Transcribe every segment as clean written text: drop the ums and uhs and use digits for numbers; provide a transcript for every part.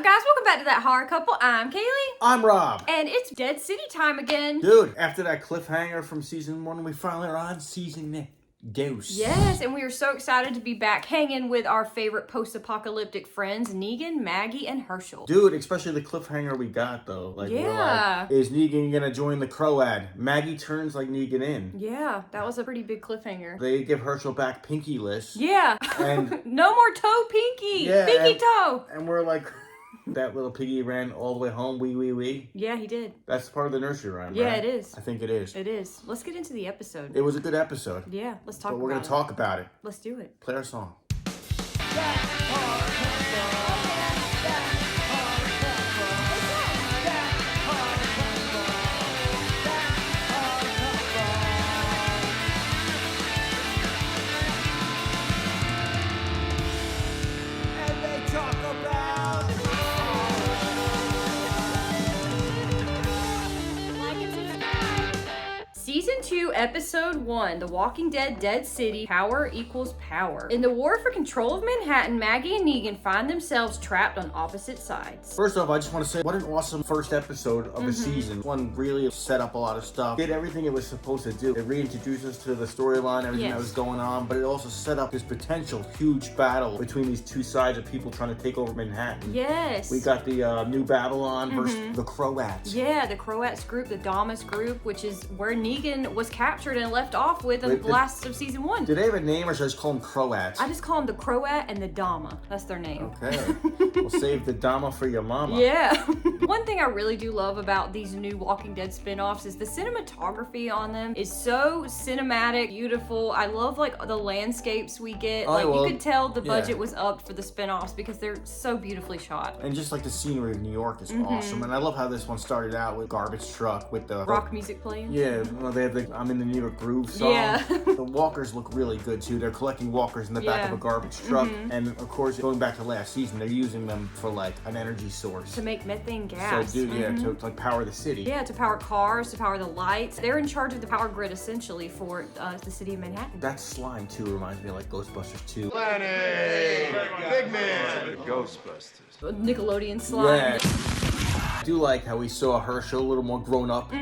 up, guys? Welcome back to That Horror Couple. I'm Kaylee. I'm Rob. And it's Dead City time again. Dude, after that cliffhanger from season 1, we finally are on season 2. Yes, and we are so excited to be back hanging with our favorite post-apocalyptic friends, Negan, Maggie, and Herschel. Dude, especially the cliffhanger we got, though. Like, we're like, is Negan gonna join the Croat? Maggie turns like Negan in. Yeah, that was a pretty big cliffhanger. They give Herschel back Pinky-less. Yeah. And no more toe pinky. Yeah, Pinky toe. And we're like... That little piggy ran all the way home, wee. Yeah, he did. That's part of the nursery rhyme, Yeah, right? it is. I think it is. It is. Let's get into the episode. It was a good episode. Yeah, let's talk about it. But we're going to talk about it. Let's do it. Play our song. Season 2, Episode 1, The Walking Dead Dead City, Power Equals Power. In the war for control of Manhattan, Maggie and Negan find themselves trapped on opposite sides. First off, I just want to say, what an awesome first episode of the season. One really set up a lot of stuff, did everything it was supposed to do. It reintroduced us to the storyline, everything that was going on, but it also set up this potential huge battle between these two sides of people trying to take over Manhattan. Yes. We got the New Babylon versus the Croats. Yeah, the Croats group, the Damas group, which is where Negan was captured and left off with in the last of season 1. Do they have a name, or should I just call them Croats? I just call them the Croat and the Dama. That's their name. Okay. We'll save the Dama for your mama. Yeah. One thing I really do love about these new Walking Dead spin-offs is the cinematography on them is so cinematic, beautiful. I love like the landscapes we get. You could tell the budget was up for the spin-offs because they're so beautifully shot. And just like the scenery of New York is awesome. And I love how this one started out with garbage truck with the rock music playing. Yeah, well, they have the I'm in the New York Groove song. Yeah. The walkers look really good too. They're collecting walkers in the back of a garbage truck. And of course, going back to last season, they're using them for like an energy source. To make methane gas. So, to like power the city. Yeah, to power cars, to power the lights. They're in charge of the power grid essentially for the city of Manhattan. That slime too reminds me of like Ghostbusters 2. Planet! Big man! Ghostbusters. Nickelodeon slime. Yeah. I do like how we saw Herschel a little more grown up.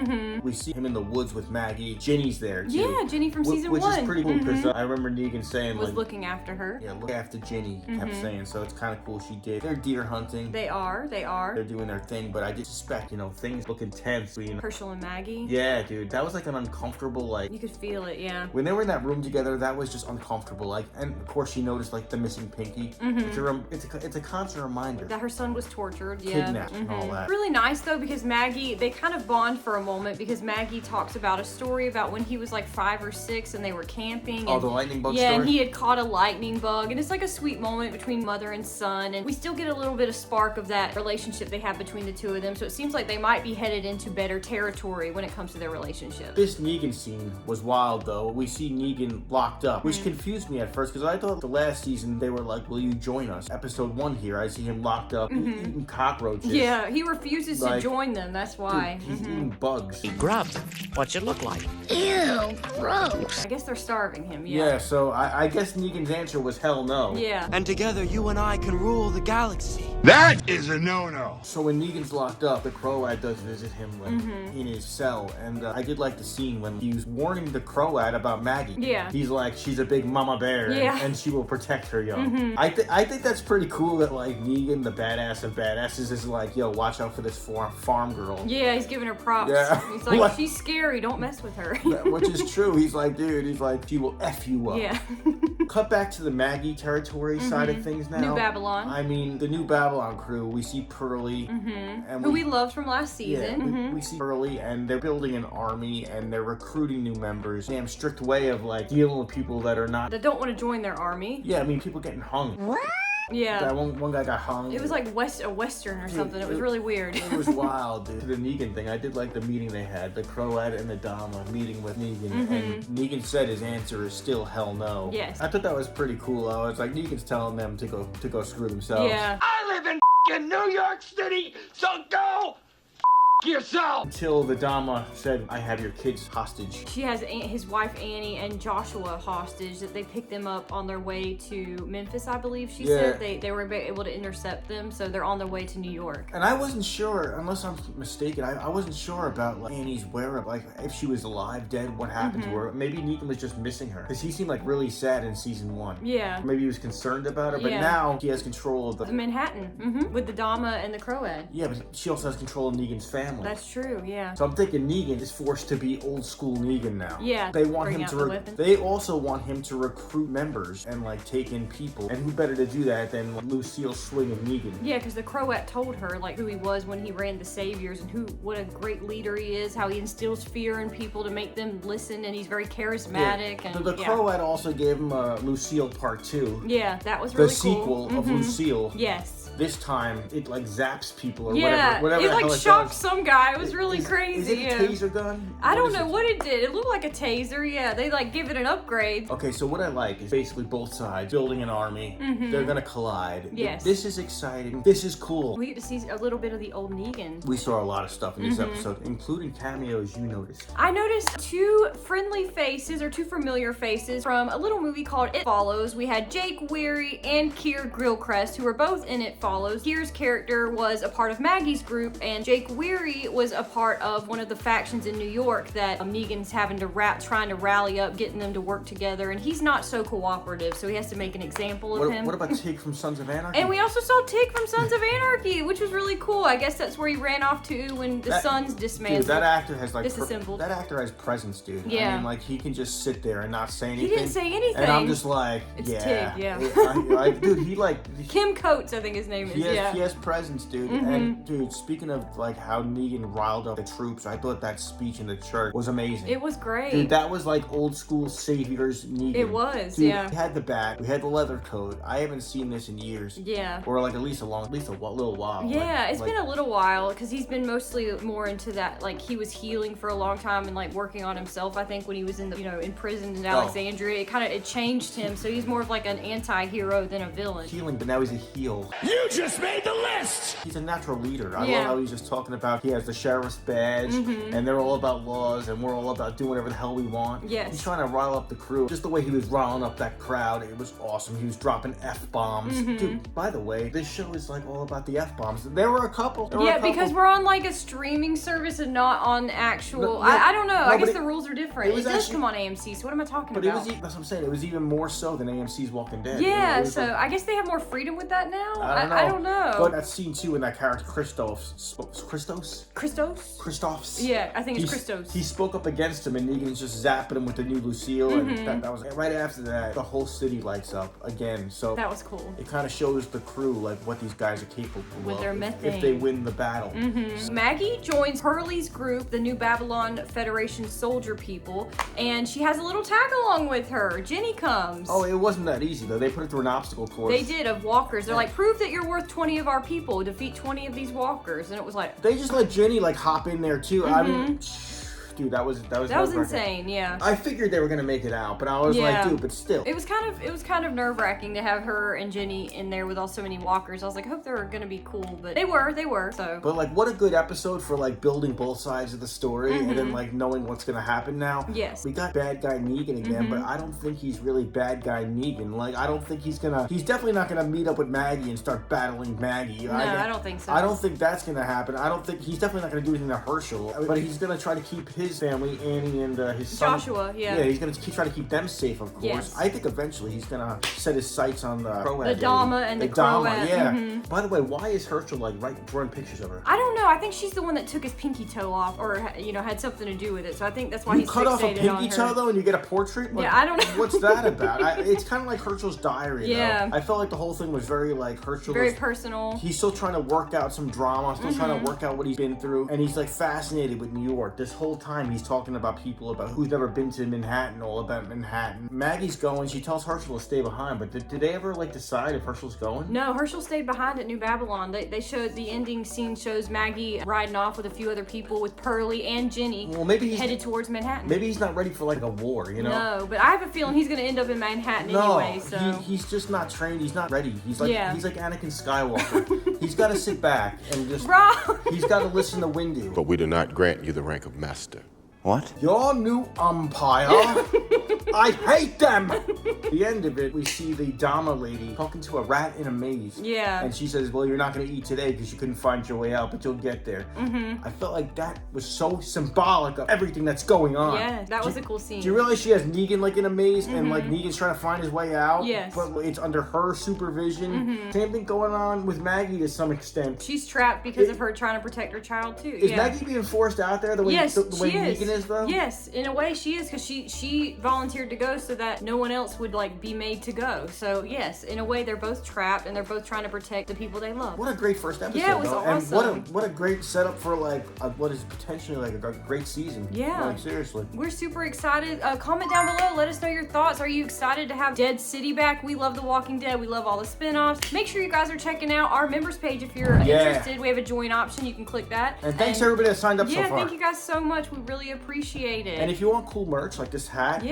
We see him in the woods with Maggie. Ginny's there too. Yeah, Ginny from season 1. Which is pretty cool because I remember Negan saying was looking after her. Yeah, look after Ginny, kept saying. So it's kind of cool she did. They're deer hunting. They are. They're doing their thing, but I did suspect, things look intense. Herschel and Maggie. Yeah, dude. That was like an uncomfortable, like... You could feel it, yeah. When they were in that room together, that was just uncomfortable. Like, and of course she noticed like the missing pinky. It's a constant reminder. That her son was tortured, Kidnapped and all that. Really nice though because Maggie, they kind of bond for a moment because Maggie talks about a story about when he was like 5 or 6 and they were camping. The lightning bug story? Yeah, and he had had caught a lightning bug. And it's like a sweet moment between mother and son. And we still get a little bit of spark of that relationship they have between the two of them. So it seems like they might be headed into better territory when it comes to their relationship. This Negan scene was wild though. We see Negan locked up, which confused me at first because I thought the last season they were like, will you join us? Episode 1 here, I see him locked up eating cockroaches. Yeah, he refuses to join them. That's why. Dude, he's eating bugs. He grubbed. What's it look like? Ew, gross. I guess they're starving him, Yeah, so I guess Negan's answer was hell no. Yeah. And together you and I can rule the galaxy. That is a no-no. So when Negan's locked up, the Croat does visit him in his cell, and I did like the scene when he was warning the Croat about Maggie. Yeah. He's like, she's a big mama bear, and she will protect her young. I think that's pretty cool that like Negan, the badass of badasses, is like, yo, watch out for this farm girl. Yeah, he's giving her props. Yeah. He's like, she's scary, don't mess with her. Which is true. He's like, dude, she will F you up. Yeah. Cut back to the Maggie territory side of things now. New Babylon. I mean, the New Babylon crew, we see Pearlie. And who we loved from last season. Yeah, we see Pearlie, and they're building an army, and they're recruiting new members. Damn strict way of, like, dealing with people that are not... That don't want to join their army. Yeah, I mean, people getting hung. What? Yeah. That one guy got hung. It was like a Western or something. It was really weird. It was wild, dude. The Negan thing, I did like the meeting they had. The Croat and the Dama meeting with Negan. And Negan said his answer is still hell no. Yes. I thought that was pretty cool. I was like, Negan's telling them to go screw themselves. Yeah. I live in New York City, so go yourself! Until the Dama said, I have your kids hostage. She has his wife Annie and Joshua hostage, that they picked them up on their way to Memphis, I believe she said. They were able to intercept them, so they're on their way to New York. And I wasn't sure, unless I'm mistaken, I wasn't sure about like, Annie's whereabouts, like if she was alive, dead, what happened to her. Maybe Negan was just missing her, because he seemed like really sad in season 1. Yeah. Maybe he was concerned about her, but now he has control of the Manhattan, with the Dama and the Croat. Yeah, but she also has control of Negan's family. That's true, yeah. So I'm thinking Negan is forced to be old school Negan now. Yeah. They want him to. They also want him to recruit members and like take in people. And who better to do that than Lucille swinging Negan? Yeah, because the Croat told her like who he was when he ran the Saviors and what a great leader he is, how he instills fear in people to make them listen, and he's very charismatic. Yeah. And the Croat also gave him Lucille Part 2. Yeah, that was really cool. The sequel of Lucille. Yes. This time it like zaps people or whatever. It like shocked some guy. It was really crazy. Is it a taser gun? I don't know what it did. It looked like a taser. Yeah, they like give it an upgrade. Okay, so what I like is basically both sides building an army. They're gonna collide. Yes. This is exciting. This is cool. We get to see a little bit of the old Negan. We saw a lot of stuff in this episode, including cameos you noticed. I noticed 2 friendly faces or 2 familiar faces from a little movie called It Follows. We had Jake Weary and Keir Gilchrist, who were both in It Follows. Keir's character was a part of Maggie's group, and Jake Weary was a part of one of the factions in New York that Negan's having to trying to rally up, getting them to work together, and he's not so cooperative, so he has to make an example of him. What about Tig from Sons of Anarchy? And we also saw Tig from Sons of Anarchy, which was really cool. I guess that's where he ran off to when the Sons dismantled. Dude, that actor has like disassembled. That actor has presence, dude. Yeah. I mean, like he can just sit there and not say anything. He didn't say anything. And I'm just like, it's yeah. Tig, yeah. Dude, he like Kim Coates, I think his name is. He has presence, dude. And dude, speaking of like how Negan riled up the troops, I thought that speech in the church was amazing. It was great. Dude, that was like old school Saviors Negan. It was, dude, yeah. We had the bat, we had the leather coat. I haven't seen this in years. Yeah. Or like at least a little while. Yeah, it's been a little while because he's been mostly more into that. Like he was healing for a long time and like working on himself. I think when he was in in prison in Alexandria, it changed him. So he's more of like an anti-hero than a villain. Healing, but now he's a heel. You just made the list! He's a natural leader. I love how he's just talking about he has the sheriff's badge and they're all about laws and we're all about doing whatever the hell we want. Yes. He's trying to rile up the crew. Just the way he was riling up that crowd, it was awesome. He was dropping F-bombs. Dude, by the way, this show is like all about the F-bombs. There were a couple. Because we're on like a streaming service and not on actual. I don't know. I guess the rules are different. It does come on AMC, so what am I talking about? That's what I'm saying. It was even more so than AMC's Walking Dead. Yeah, so I guess they have more freedom with that now? I don't know. But that scene too in that character Christos? Yeah, I think it's Christos. He spoke up against him and Negan's just zapping him with the new Lucille and that was right after that. The whole city lights up again. So that was cool. It kind of shows the crew like what these guys are capable with of their methane if they win the battle. Maggie joins Hurley's group, the New Babylon Federation soldier people, and she has a little tag along with her. Jenny comes. Oh, it wasn't that easy though. They put it through an obstacle course. They did, of walkers. They're like, prove that you're worth 20 of our people. Defeat 20 of these walkers. And it was like... They just let Jenny like hop in there too. I mean... Dude, that was insane. Yeah. I figured they were gonna make it out, but I was like, dude, but still. It was kind of nerve-wracking to have her and Jenny in there with all so many walkers. I was like, I hope they're gonna be cool, but they were. So. But like, what a good episode for like building both sides of the story and then like knowing what's gonna happen now. Yes. We got bad guy Negan again, but I don't think he's really bad guy Negan. Like, I don't think he's definitely not gonna meet up with Maggie and start battling Maggie. No, I don't think so. I don't think that's gonna happen. He's definitely not gonna do anything to Herschel, but he's gonna try to keep his family, Annie and his son. Joshua, Yeah, he's gonna try to keep them safe, of course. Yes. I think eventually he's gonna set his sights on the Croat. The Dama and the Dama, Croat. yeah. By the way, why is Herschel like drawing pictures of her? I don't know. I think she's the one that took his pinky toe off, or had something to do with it. So I think that's why he's cut off a fixated on pinky her. toe though, and you get a portrait. Like, yeah, I don't know. What's that about? It's kind of like Herschel's diary. Yeah. Though. I felt like the whole thing was very like Herschel. Very personal. He's still trying to work out some drama, still trying to work out what he's been through, and he's like fascinated with New York. This whole time time he's talking about people about who's never been to Manhattan, all about Manhattan. Maggie's going. She tells Herschel to stay behind, but did they ever like decide if Herschel's going? No, Herschel stayed behind at New Babylon. They showed the ending scene shows Maggie riding off with a few other people with Pearlie and Jenny. Well, maybe he's headed towards Manhattan. Maybe he's not ready for like a war, you know? No, but I have a feeling he's gonna end up in Manhattan anyway. So he's just not trained. He's not ready. He's like Anakin Skywalker. He's got to sit back and just. Rob! He's got to listen to Windu. But we do not grant you the rank of master. What? Your new umpire. I hate them. At the end of it, we see the Dama lady talking to a rat in a maze. Yeah. And she says, well, you're not going to eat today because you couldn't find your way out, but you'll get there. Mm-hmm. I felt like that was so symbolic of everything that's going on. Yeah, that was a cool scene. Do you realize she has Negan like in a maze and like Negan's trying to find his way out? Yes. But it's under her supervision. Same thing going on with Maggie to some extent. She's trapped because of her trying to protect her child too. Is Maggie being forced out there the way, yes, the way she Negan is though? Yes, in a way she is, because she volunteered to go so that no one else would like be made to go. So yes, in a way they're both trapped and they're both trying to protect the people they love. What a great first episode! Yeah, it was though. awesome. And what a great setup for like what is potentially like a great season. Yeah, like seriously, we're super excited. Comment down below. Let us know your thoughts. Are you excited to have Dead City back? We love The Walking Dead. We love all the spin-offs. Make sure you guys are checking out our members page if you're interested. We have a join option. You can click that. And thanks to everybody that signed up so far. Yeah, thank you guys so much. We really appreciate it. And if you want cool merch like this hat,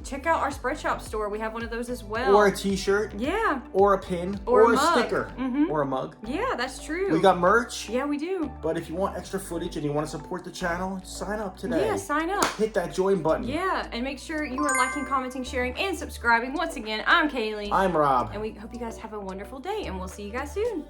check out our Spread Shop store. We have one of those as well. Or a t-shirt. Yeah. Or a pin. Or a mug. sticker. Or a mug. Yeah, that's true. We got merch. Yeah, we do. But if you want extra footage and you want to support the channel, sign up today. Yeah, sign up. Hit that join button. Yeah, and make sure you are liking, commenting, sharing, and subscribing. Once again, I'm Kaylee. I'm Rob. And we hope you guys have a wonderful day, and we'll see you guys soon.